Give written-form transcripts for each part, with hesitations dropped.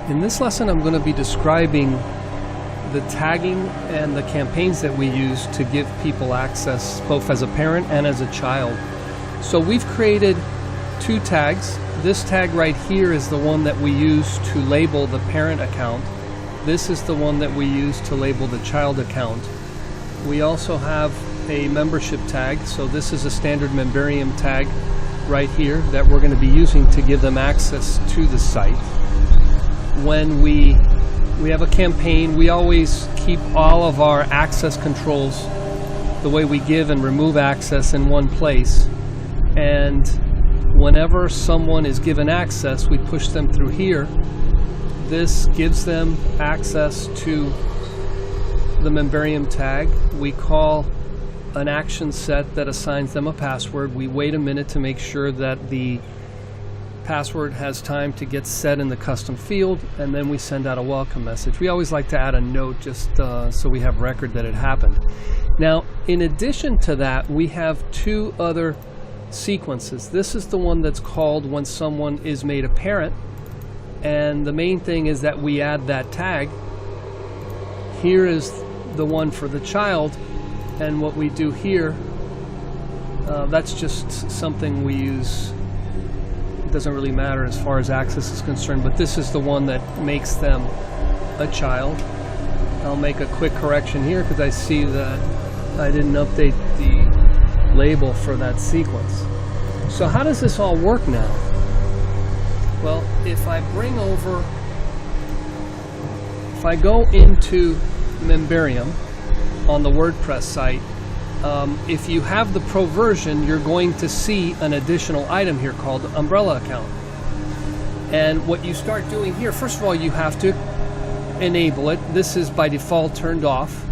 In this lesson, I'm going to be describing the tagging and the campaigns that we use to give people access, both as a parent and as a child. So we've created two tags. This tag right here is the one that we use to label the parent account. This is the one that we use to label the child account. We also have a membership tag. So this is a standard Memberium tag right here that we're going to be using to give them access to the site. When we have a campaign, we always keep all of our access controls, the way we give and remove access, in one place. And whenever someone is given access, we push them through here. This gives them access to the Memberium tag. We call an action set that assigns them a password. We wait a minute to make sure that the password has time to get set in the custom field, and then we send out a welcome message. We always like to add a note just so we have record that it happened. Now, in addition to that, we have two other sequences. This is the one that's called when someone is made a parent, and the main thing is that we add that tag. Here is the one for the child, and what we do here, that's just something we use. Doesn't really matter as far as access is concerned, but this is the one that makes them a child. I'll make a quick correction here because I see that I didn't update the label for that sequence. So how does this all work now? Well, if I go into Memberium on the WordPress site, if you have the Pro version, you're going to see an additional item here called Umbrella Account. And what you start doing here, first of all, you have to enable it. This is by default turned off.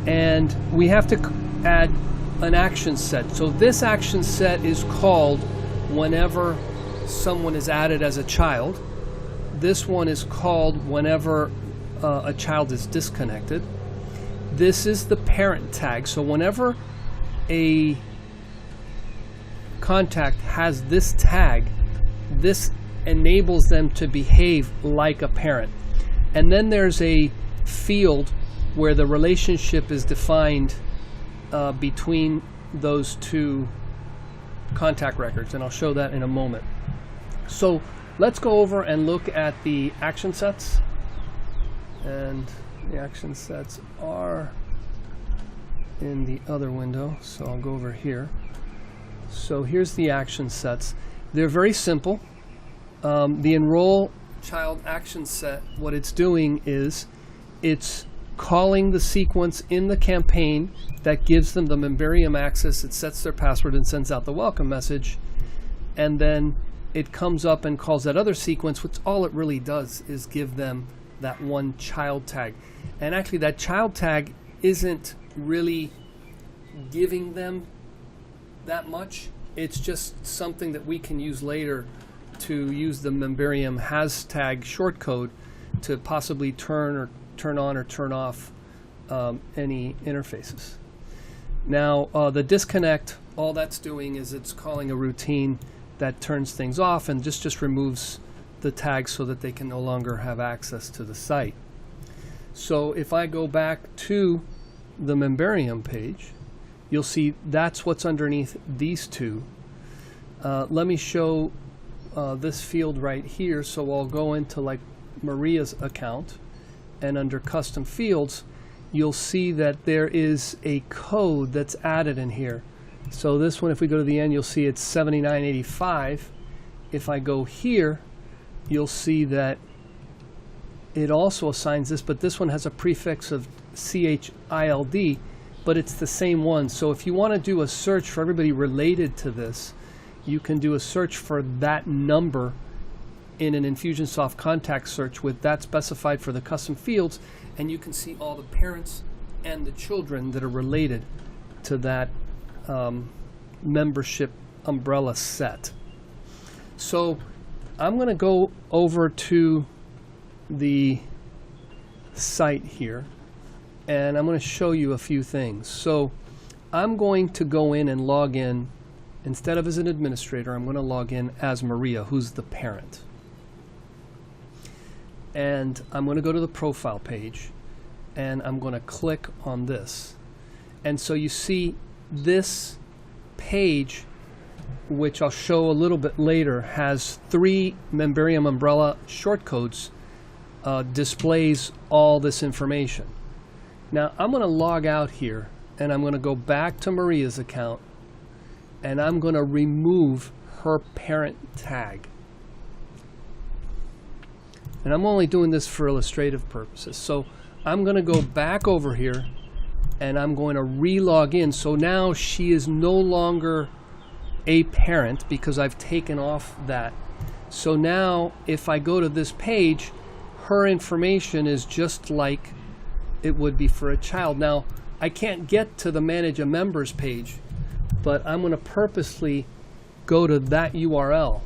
And we have to add an action set. So this action set is called whenever someone is added as a child. This one is called whenever a child is disconnected. This is the parent tag. So whenever a contact has this tag, this enables them to behave like a parent. And then there's a field where the relationship is defined between those two contact records, and I'll show that in a moment. So let's go over and look at the action sets. And the action sets are in the other window, so I'll go over here. So here's the action sets. They're very simple. The enroll child action set, what it's doing is it's calling the sequence in the campaign that gives them the Memberium access. It sets their password and sends out the welcome message, and then it comes up and calls that other sequence, which all it really does is give them that one child tag. And actually that child tag isn't really giving them that much. It's just something that we can use later to use the Memberium hashtag shortcode to possibly turn on or turn off any interfaces. Now the disconnect, all that's doing is it's calling a routine that turns things off and just removes the tag so that they can no longer have access to the site. So if I go back to the Memberium page, you'll see that's what's underneath these two. Let me show this field right here. So I'll go into like Maria's account, and under custom fields, you'll see that there is a code that's added in here. So this one, if we go to the end, you'll see it's 7985. If I go here, you'll see that it also assigns this, but this one has a prefix of CHILD, but it's the same one. So if you want to do a search for everybody related to this, you can do a search for that number in an Infusionsoft contact search with that specified for the custom fields, and you can see all the parents and the children that are related to that membership umbrella set. So I'm going to go over to the site here, and I'm going to show you a few things. So I'm going to go in and log in. Instead of as an administrator, I'm going to log in as Maria, who's the parent. and I'm going to go to the profile page, and I'm going to click on this. And so you see this page, which I'll show a little bit later, has 3 Memberium umbrella shortcodes, displays all this information. Now I'm going to log out here, and I'm going to go back to Maria's account, and I'm going to remove her parent tag. And I'm only doing this for illustrative purposes. So I'm going to go back over here, and I'm going to re-log in. So now she is no longer a parent because I've taken off that. So now if I go to this page, her information is just like it would be for a child. Now I can't get to the Manage a Members page, but I'm going to purposely go to that URL.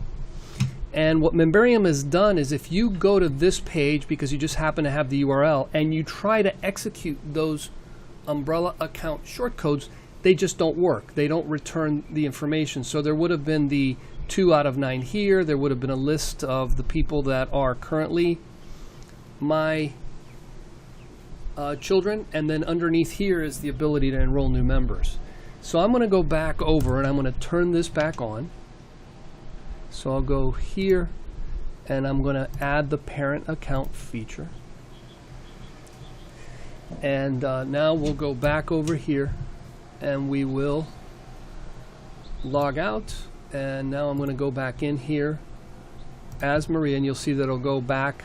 And what Memberium has done is, if you go to this page because you just happen to have the URL and you try to execute those umbrella account shortcodes, they just don't work. They don't return the information. So there would have been the 2 out of 9 here. There would have been a list of the people that are currently my children, and then underneath here is the ability to enroll new members. So I'm going to go back over, and I'm going to turn this back on. So I'll go here, and I'm going to add the parent account feature. And now we'll go back over here, and we will log out. And now I'm going to go back in here as Maria, and you'll see that it'll go back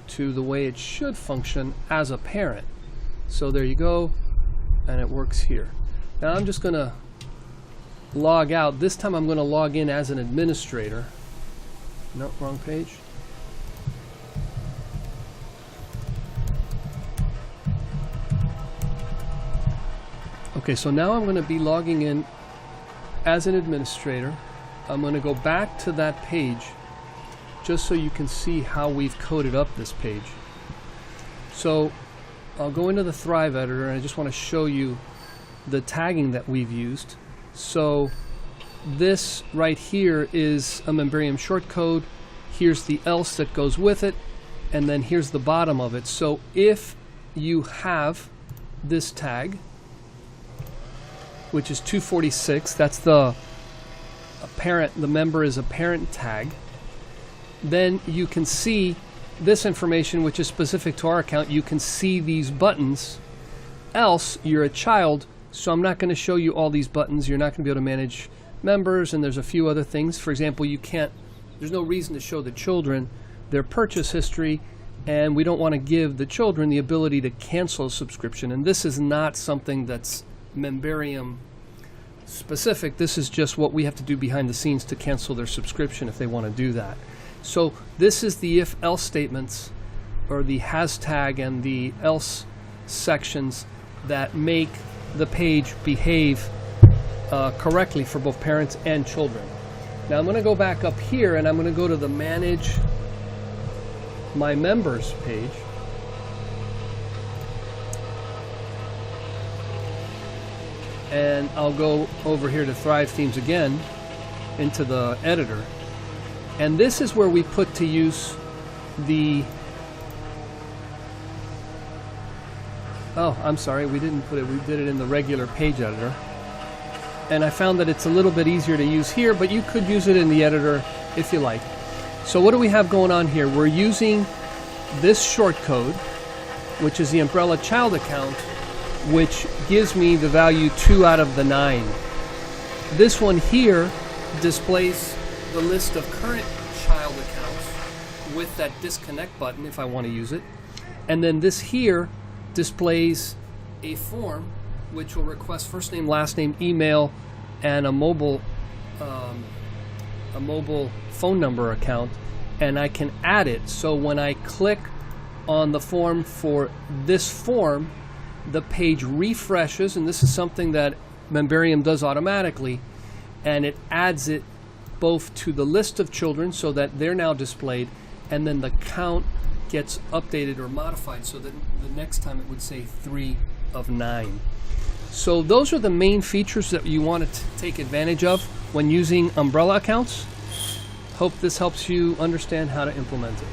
to the way it should function as a parent. So there you go, and it works here. Now I'm just going to log out. This time I'm going to log in as an administrator. No, wrong page. Okay, so now I'm going to be logging in as an administrator. I'm going to go back to that page just so you can see how we've coded up this page. So I'll go into the Thrive editor, and I just want to show you the tagging that we've used. So this right here is a Memberium shortcode. Here's the else that goes with it, and then here's the bottom of it. So if you have this tag, which is 246, that's the parent, the member is a parent tag, then you can see this information, which is specific to our account. You can see these buttons. Else, you're a child, so I'm not going to show you all these buttons. You're not going to be able to manage members, and there's a few other things. For example, you can't, there's no reason to show the children their purchase history, and we don't want to give the children the ability to cancel a subscription. And this is not something that's Memberium specific. This is just what we have to do behind the scenes to cancel their subscription if they want to do that. So this is the if-else statements, or the has tag and the else sections, that make the page behave correctly for both parents and children. Now I'm going to go back up here, and I'm going to go to the Manage My Members page. And I'll go over here to Thrive Themes again, into the editor. And this is where we put to use the... Oh, I'm sorry, we didn't put it, we did it in the regular page editor. And I found that it's a little bit easier to use here, but you could use it in the editor if you like. So what do we have going on here? We're using this shortcode, which is the Umbrella Child account, which gives me the value 2 out of the 9. This one here displays the list of current child accounts with that disconnect button if I want to use it. And then this here displays a form which will request first name, last name, email, and a mobile phone number account, and I can add it. So when I click on the form for this form, the page refreshes, and this is something that Memberium does automatically, and it adds it both to the list of children so that they're now displayed, and then the count gets updated or modified so that the next time it would say 3 of 9. So those are the main features that you want to take advantage of when using umbrella accounts. Hope this helps you understand how to implement it.